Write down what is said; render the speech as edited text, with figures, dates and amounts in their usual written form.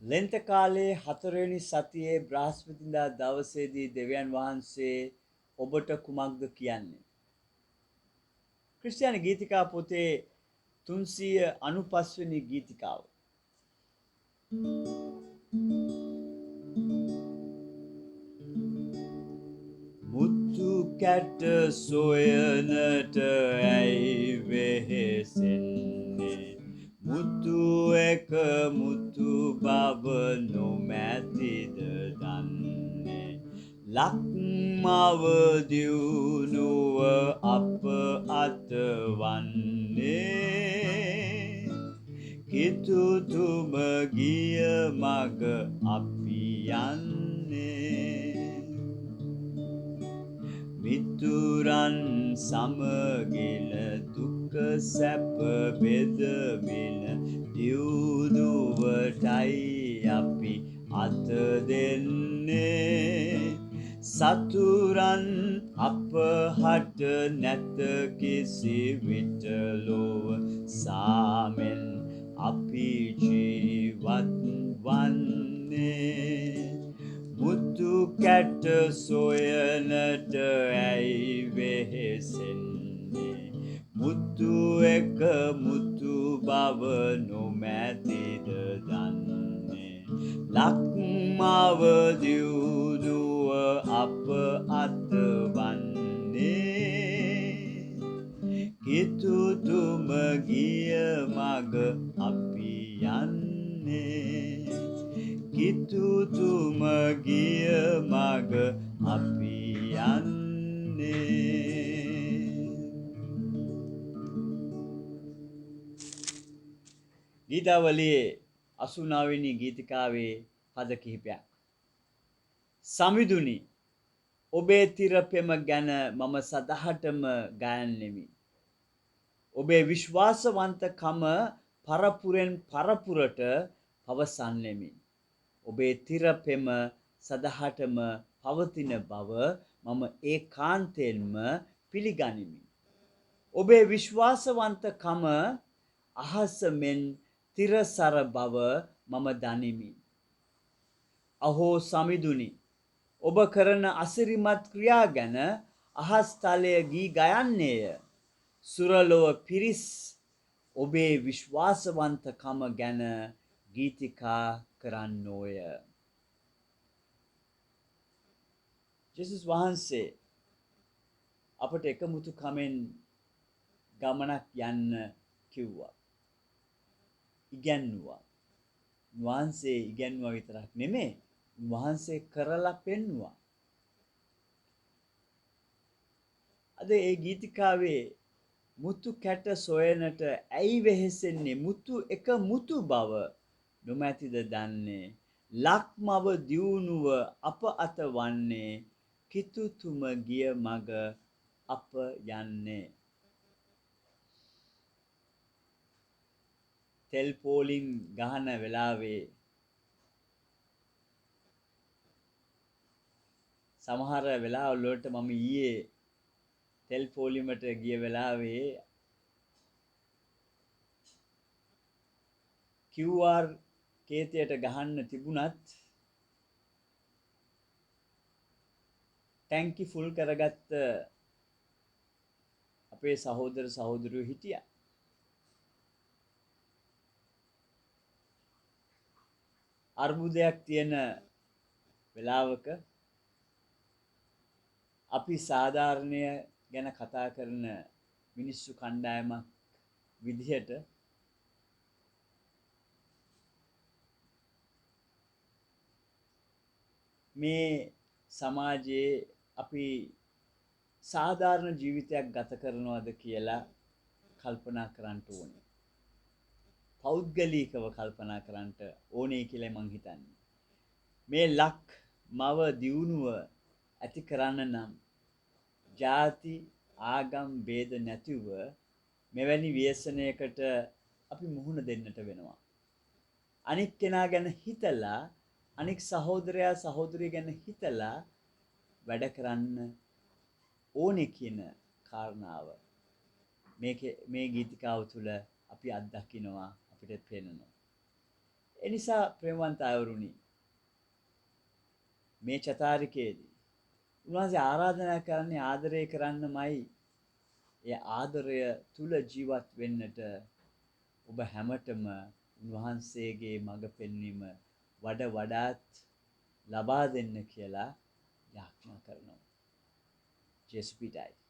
ලෙන්ත කාලේ 4 වෙනි සතියේ බ්‍රහස්පතින්දා දවසේදී දෙවියන් වහන්සේ ඔබට කුමක්ද කියන්නේ? ක්‍රිස්තියානි ගීතිකා පොතේ 395 වෙනි ගීතිකාව. මුතු කැට සොයනට ඇයි වෙහෙසෙන්නේ? මුතු එක මුතු බව නොමැතිද දන්නේ? ලක්මව දියුණුව අප අතවන්නේ. කිතුතුම ගිය මග අපි යන්නේ. මිතුරන් සමගින දුක සැප බෙදමින දියුණුවටයි අපි අත දෙන්නේ. සතුරන් අපහට නැත කිසි විට ලොව සාමෙන් අපි ජීවත් වන්නේ. මුතු කැට සොයනට ඇයි වෙහෙසෙන්නේ? මුතු එක මුතු බව නොමැතිද දන්නේ? ලක්මව දියුණුව අප අතවන්නේ. කිතුතුම ගිය මග අපි යන්නේ. කිතුතුම ගිය මග අපි යන්නේ. ගීතාවලියේ 89 වෙනි ගීතිකාවේ පද කිහිපයක්. සමිඳුනි ඔබේ තිරපෙම ගැන මම සදහටම ගයන්නෙමි. ඔබේ විශ්වාසවන්තකම පරපුරෙන් පරපුරට පවසන්නෙමි. ඔබේ තිරපෙම සදහටම පවතින බව මම ඒකාන්තයෙන්ම පිළිගනිමි. ඔබේ විශ්වාසවන්තකම අහස මෙන් තිරසර බව මම දනිමි. අහෝ සමිඳුනි ඔබ කරන අසිරිමත් ක්‍රියා ගැන අහස් තලය ගී ගයන්නේය. සුරලොව පිරිස් ඔබේ විශ්වාසවන්තකම ගැන ගීතිකා කරන්නෝය. ජේසුස් වහන්සේ අපට එකමුතු කමෙන් ගමනක් යන්න කිව්වා. ඉගැන්නුවා. වහන්සේ ඉගැන්නුවා විතරක් නෙමෙයි වහන්සේ කරලා පෙන්නුවා. අද ඒ ගීතිකාවේ මුතු කැට සොයනට ඇයි වෙහෙසෙන්නේ? මුතු එක මුතු බව නොමැතිද දන්නේ? ලක්මව දියුණුව අප අත වන්නේ. කිතුතුම ගිය මග අප යන්නේ. තෙල් පෝලිම් ගහන වෙලාවේ සමහර වෙලාවල් වලට මම ඊයේ තෙල් පෝලිමට ගිය වෙලාවේ QR කේතයට ගහන්න තිබුණත් ටැංකි ෆුල් කරගත්ත අපේ සහෝදර සහෝදරියෝ හිටියා. අර්බුදයක් තියෙන වෙලාවක අපි සාධාරණය ගැන කතා කරන මිනිස්සු කණ්ඩායමක් විදිහට මේ සමාජයේ අපි සාධාරණ ජීවිතයක් ගත කරනවද කියලා කල්පනා කරන්න ඕනේ. පෞද්ගලිකව කල්පනා කරන්න ඕනේ කියලා මං හිතන්නේ. මේ ලක් මව දියුණුව ඇති කරන්න නම් ಜಾති ආගම් ભેද නැතිව මෙවැනි ව්‍යසනයකට අපි මුහුණ දෙන්නට වෙනවා. අනික් කෙනා ගැන හිතලා අනික් සහෝදරයා සහෝදරිය ගැන හිතලා වැඩ කරන්න ඕනේ කියන කාරණාව මේ ගීතිකාව තුළ අපි අත්දකිනවා අපිට පේනවා. එනිසා ප්‍රේමවන්ත අයවරුනි මේ චතාරිකයේදී උන්වහන්සේ ආරාධනා කරන්නේ ආදරය කරන්නමයි. ඒ ආදරය තුල ජීවත් වෙන්නට ඔබ හැමතෙම උන්වහන්සේගේ මඟ පෙන්වීම වඩාත් ලබා දෙන්න කියලා යාඥා කරනවා. ජේසු පිටයි.